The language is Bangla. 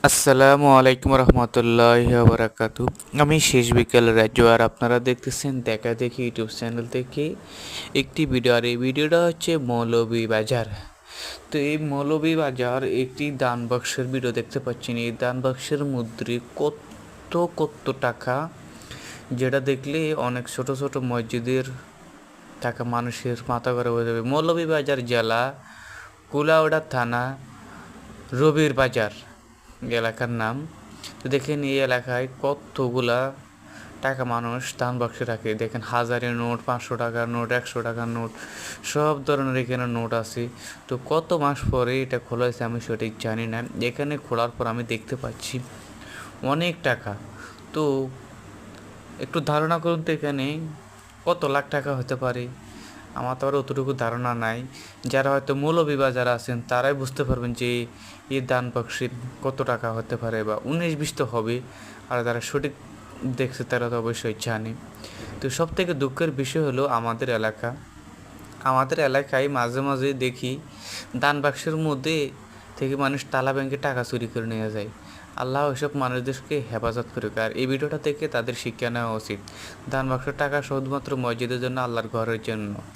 আসসালামু আলাইকুম রহমতুল্লাহি ওয়া বারাকাতু। আমি শেষ বিকেল রাজু, আর আপনারা দেখতেছেন দেখা দেখি ইউটিউব চ্যানেল থেকে একটি ভিডিও। আর এই ভিডিওটা হচ্ছে মৌলভীবাজার। তো এই মৌলভীবাজার একটি দান বাক্সের ভিডিও দেখতে পাচ্ছেন। এই দান বাক্সের মধ্যে কত কত টাকা, যেটা দেখলে অনেক ছোট ছোট মসজিদের টাকা মানুষের মাথা করে হয়ে যাবে। মৌলভীবাজার জেলা, কুলাউড়া থানা, রবির বাজার এলাকার নাম। তো দেখেন এই এলাকায় কতগুলা টাকা মানুষ দান বাক্সে রাখে। দেখেন হাজারের নোট, 500 টাকার নোট, 100 টাকার নোট, সব ধরনের এখানে নোট আছে। তো কত মাস পরে এটা খোলা হয়েছে আমি সঠিক জানি না। এখানে খোলার পর আমি দেখতে পাচ্ছি অনেক টাকা। তো একটু ধারণা করুন তো এখানে কত লাখ টাকা হতে পারে। আমার তো আর অতটুকু ধারণা নাই। যারা হয়তো মৌলভীবাজার আছেন তারাই বুঝতে পারবেন যে এই দান বাক্সে কত টাকা হতে পারে, বা 19-20 তো হবে। আর যারা সঠিক দেখছে তারা তো অবশ্যই জানে। তো সব থেকে দুঃখের বিষয় হলো আমাদের এলাকায় মাঝে মাঝে দেখি দান বাক্সের মধ্যে থেকে মানুষ তালা ব্যাংকে টাকা চুরি করে নিয়ে যায়। আল্লাহ ওইসব মানুষদেরকে হেফাজত করুক। আর এই ভিডিওটা থেকে তাদের শিক্ষা নেওয়া উচিত। দান বাক্সের টাকা শুধুমাত্র মসজিদের জন্য, আল্লাহর ঘরের জন্য।